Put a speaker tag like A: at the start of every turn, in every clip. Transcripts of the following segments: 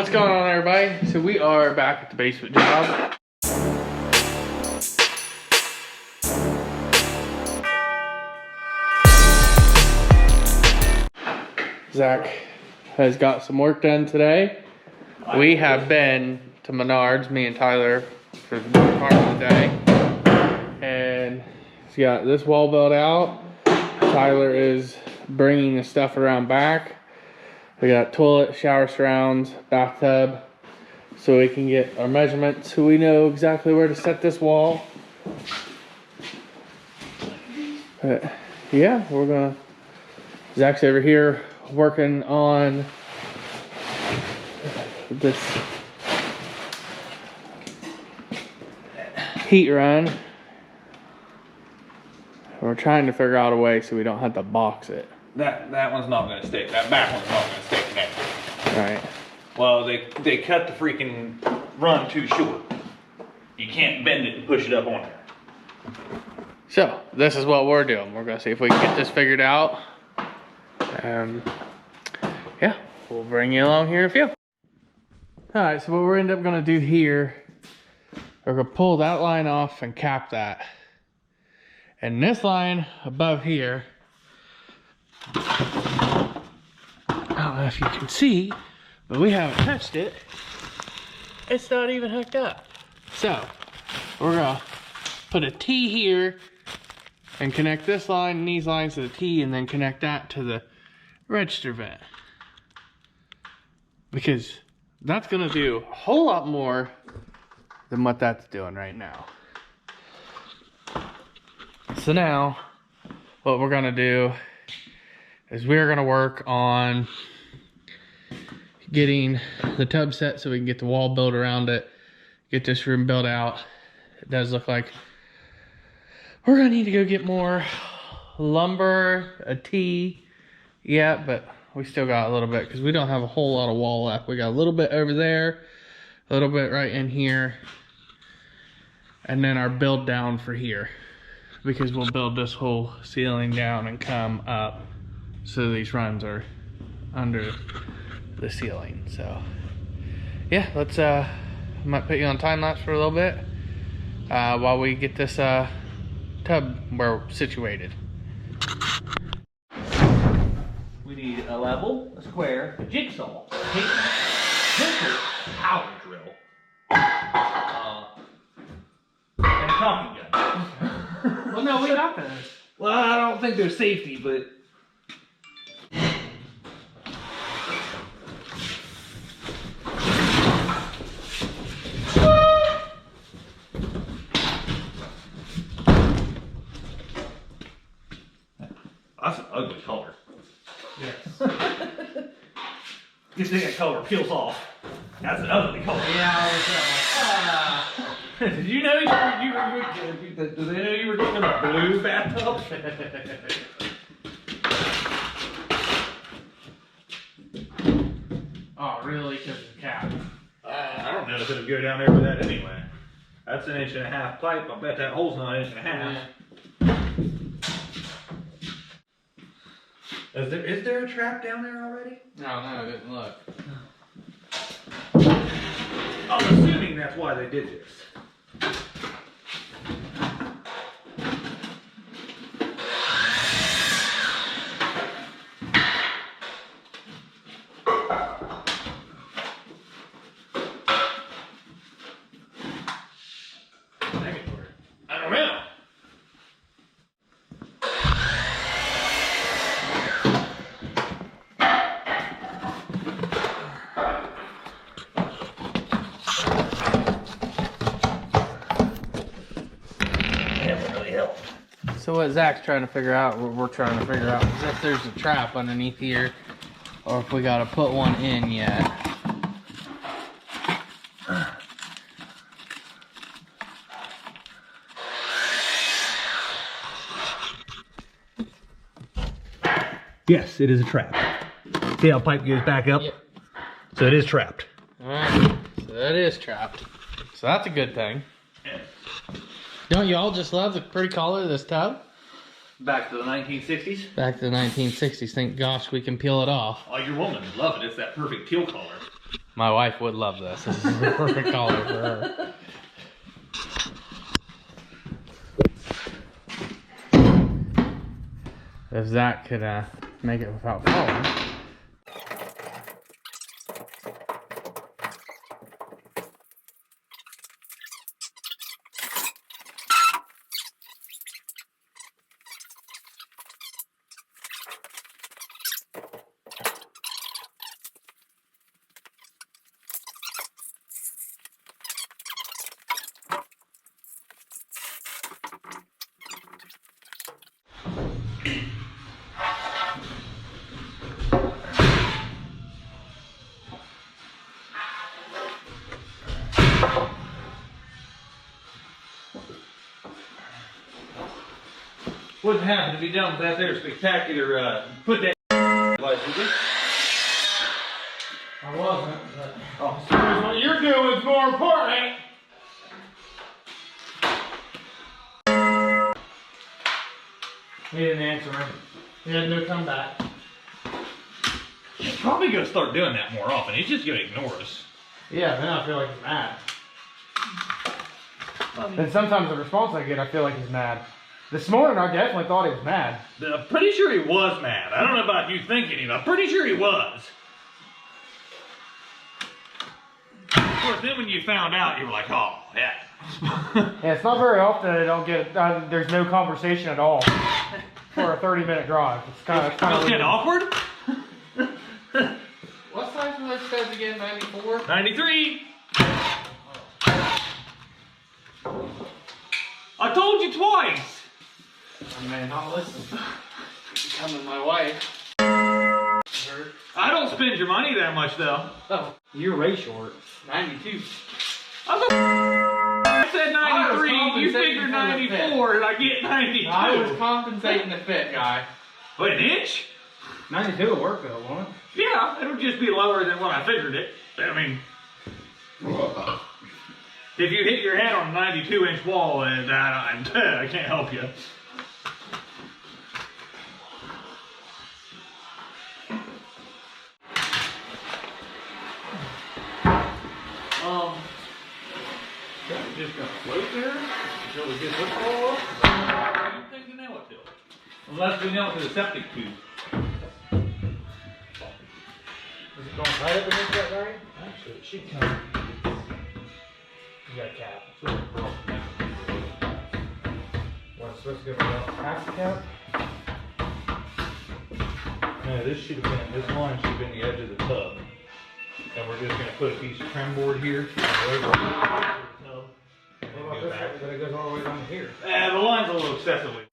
A: What's going on, everybody? So we are back at the basement job. Zach has got some work done today. We have been to Menards, me and Tyler, for the part of the day. And he's got this wall built out. Tyler is bringing the stuff around back. We got toilet, shower surrounds, bathtub, so we can get our measurements so we know exactly where to set this wall. But yeah, we're gonna, Zach's over here working on this heat run. We're trying to figure out a way so we don't have to box it.
B: That one's not gonna stick. That back one's not gonna stay connected.
A: Right.
B: Well, they cut the freaking run too short. You can't bend it and push it up on there.
A: So this is what we're doing. We're gonna see if we can get this figured out. Yeah, we'll bring you along here in a few. All right, so what we're end up gonna do here, we're gonna pull that line off and cap that. And this line above here, I don't know if you can see, but we haven't touched it. It's not even hooked up. So we're gonna put a T here and connect this line and these lines to the T, and then connect that to the register vent. Because that's gonna do a whole lot more than what that's doing right now. So now, what we're gonna do is we're gonna work on getting the tub set so we can get the wall built around it, get this room built out. It does look like we're gonna need to go get more lumber, a T, yeah, but we still got a little bit because we don't have a whole lot of wall left. We got a little bit over there, a little bit right in here, and then our build down for here, because we'll build this whole ceiling down and come up so these runs are under the ceiling. So yeah, let's I might put you on time lapse for a little bit while we get this tub where we're situated.
B: We need a level, a square, a jigsaw, a tape measure, power drill, and a coffee gun.
A: Well, no, we got this.
B: Well, I don't think they're safety, but that's an ugly color.
A: Yes.
B: Good thing that color peels off. That's an ugly color.
A: Yeah,
B: Did you know did they know you were getting a blue bathtub?
A: oh, really? Because of the cap.
B: I don't know if it'll go down there with that anyway. That's an 1.5 inch pipe. I bet that hole's not 1.5 inches. Is there a trap down there already?
A: No, I didn't look.
B: I'm assuming that's why they did this. I don't know.
A: So what Zach's trying to figure out, what we're trying to figure out, is if there's a trap underneath here, or if we gotta put one in yet.
B: Yes, it is a trap. See how pipe goes back up?
A: Yep.
B: So it is trapped.
A: Alright, so that is trapped. So that's a good thing. Don't y'all just love the pretty color of this tub?
B: Back to the 1960s?
A: Back to the 1960s. Thank gosh we can peel it off.
B: Oh, your woman would love it. It's that perfect teal color.
A: My wife would love this. This is the perfect color for her. If Zach could make it without falling.
B: Wouldn't happen to be done with that there spectacular, put that license in.
A: I wasn't, but
B: Oh.
A: what you're doing is more important. He didn't answer me. He had no comeback.
B: He's probably gonna start doing that more often. He's just gonna ignore us.
A: Yeah, then I feel like he's mad. And sometimes the response I get, I feel like he's mad. This morning, I definitely thought he was mad.
B: I'm pretty sure he was mad. I don't know about you thinking it. I'm pretty sure he was. Of course, then when you found out, you were like, oh, yeah.
A: Yeah, it's not very often I don't get, there's no conversation at all for a 30-minute drive. It's kind of
B: awkward.
A: What size were those studs again? 94?
B: 93. I told you twice.
A: I may not listen. Becoming my wife.
B: I don't spend your money that much, though.
A: Oh, you're way short. 92.
B: I said 93, you figured 94, and I get 92.
A: I was compensating the fit guy.
B: What, an inch?
A: 92 will work though, won't it?
B: Yeah, it'll just be lower than what I figured it. I mean, if you hit your head on a 92-inch wall, I can't help you. Just gonna float there until we get this all up. I don't think we nail it to it. Unless we nail it to the septic tube.
A: Is it going right up against that guy? Actually, it should come. You got a cap. What, it's supposed to go past the cap?
B: No, this line should have been the edge of the tub. And we're just gonna put a piece of trim board here. Over the tub.
A: What about this one? But it goes all the way down to here.
B: The line's a little excessively.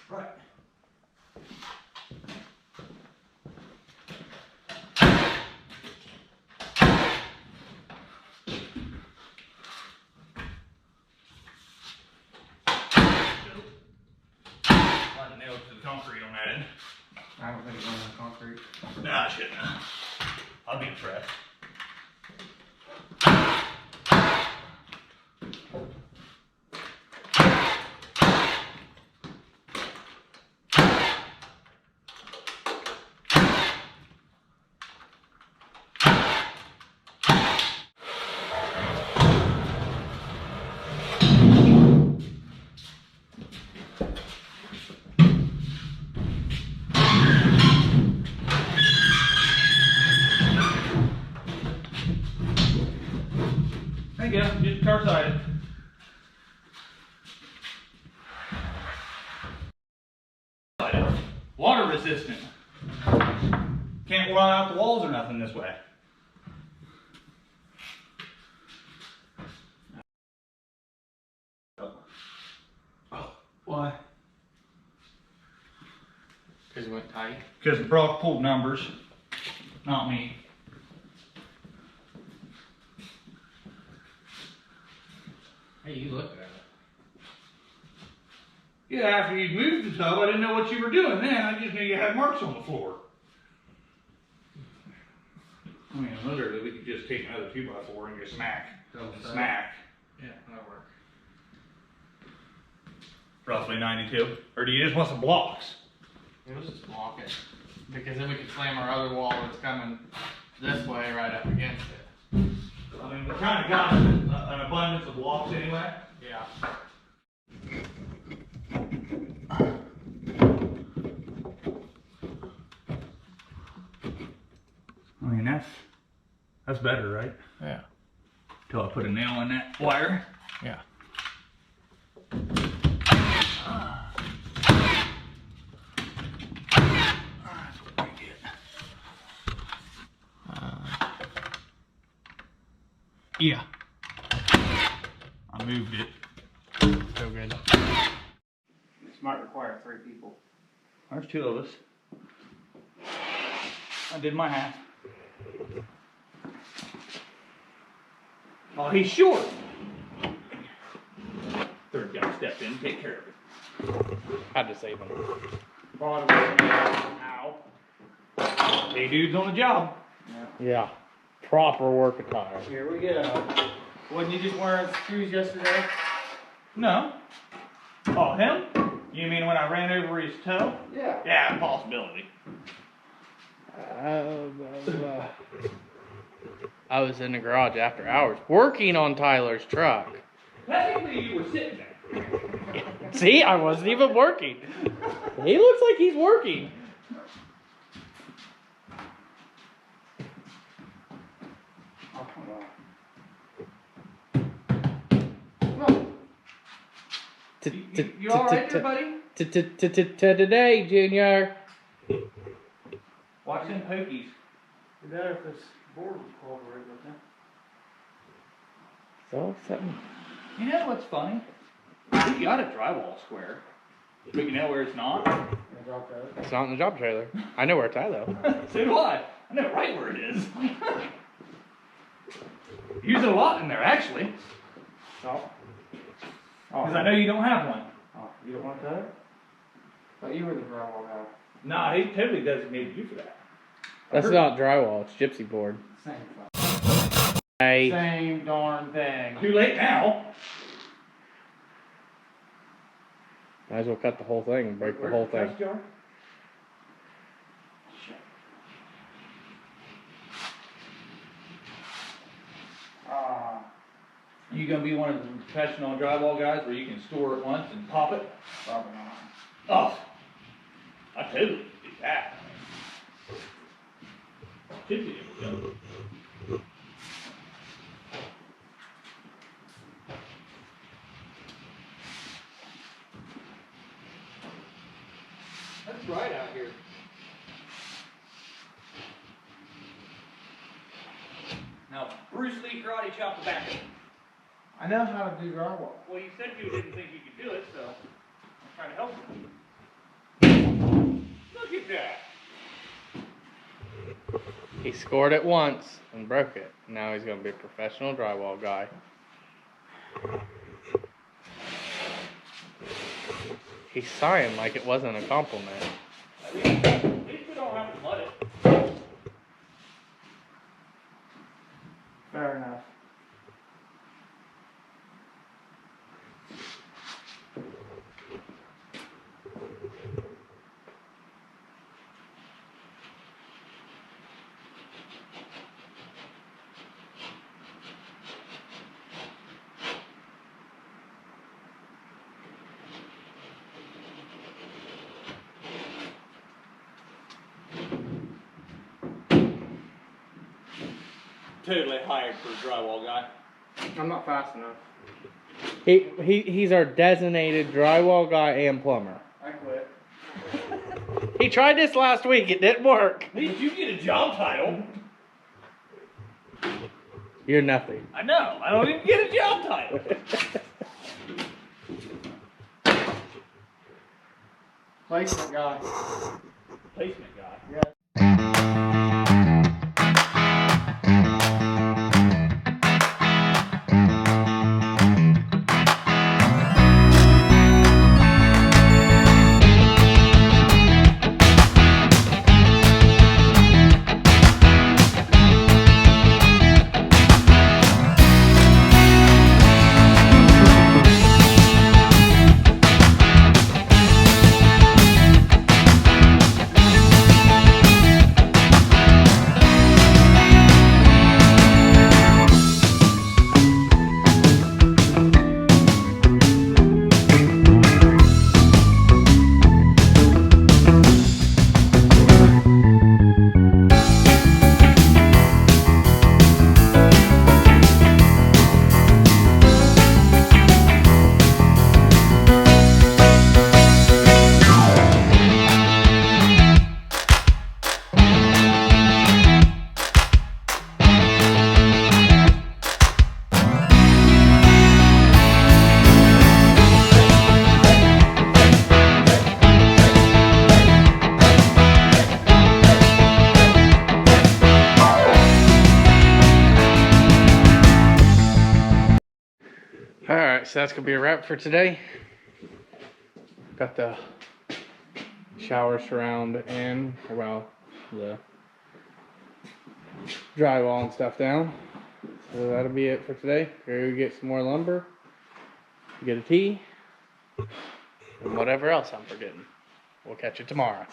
B: Right. I'll be impressed. There you go, just car sided. Water resistant. Can't rot out the walls or nothing this way.
A: Oh, why? Because it went tight.
B: Because Brock pulled numbers, not me.
A: Hey, you looked at it.
B: Yeah, after you moved the tub, I didn't know what you were doing then. I just knew you had marks on the floor. I mean, literally, we could just take another 2x4 and just smack. Smack.
A: Yeah, that'll work.
B: Roughly 92. Or do you just want some blocks?
A: We'll just block it. Because then we can slam our other wall that's coming this way right up against it.
B: I mean, we kind of got an abundance of blocks anyway.
A: Yeah.
B: I mean, that's better, right?
A: Yeah.
B: Till I put a nail in that wire.
A: Yeah.
B: Yeah. I moved it.
A: So good.
C: This might require 3 people.
B: There's 2 of us. I did my half. Oh, he's short. Third guy stepped in, take care of it.
A: Had to save him.
C: Bottom ow.
B: Hey, dude's on the job.
A: Yeah. Proper work attire.
C: Here we go. Wasn't you just wearing shoes yesterday?
B: No. Oh, him? You mean when I ran over his toe?
C: Yeah.
B: Yeah, possibility.
A: I was in the garage after hours working on Tyler's truck.
B: Technically, you were sitting there.
A: See, I wasn't even working. He looks like he's working.
C: Oh, come on. You all right there, buddy?
A: Today, Junior.
B: Watch them pokies.
C: It'd be better if this board was cooperating with them.
A: So something.
B: You know what's funny? We got a drywall square. But you know where it's not?
A: It's not in the job trailer. I know where it's at though.
B: So do I. I know right where it is. Use it a lot in there, actually.
C: Oh.
B: Because I know you don't have one.
C: Oh, you don't want that? Thought you were the drywall guy.
B: Nah, he totally designated you for that.
A: That's not drywall. It's gypsy board.
C: Same thing.
A: Hey.
C: Same darn thing.
B: Too late now.
A: Might as well cut the whole thing and break the whole thing.
C: Test jar? Shit.
B: You gonna be one of the professional drywall guys where you can store it once and pop it?
C: Probably not.
B: Oh, I totally do that. Should be able to.
C: That's right out here.
B: Now, Bruce Lee karate chop the back of it.
C: I know how to do drywall.
B: Well, you said you didn't think you could do it, so I'm trying to help you. Look at that.
A: He scored it once and broke it. Now he's gonna be a professional drywall guy. He's sighing like it wasn't a compliment.
B: At least we don't have to mud it.
C: Fair enough.
B: Totally hired for a drywall guy.
C: I'm not fast enough.
A: He's our designated drywall guy and plumber.
C: I quit.
A: He tried this last week. It didn't work.
B: At least you get a job title.
A: You're nothing.
B: I know. I don't even get a job title.
C: Placement guy.
B: Placement guy.
C: Yeah.
A: Alright, so that's going to be a wrap for today. Got the shower surround and, well, the drywall and stuff down. So that'll be it for today. Go get some more lumber, get a tea, and whatever else I'm forgetting. We'll catch you tomorrow.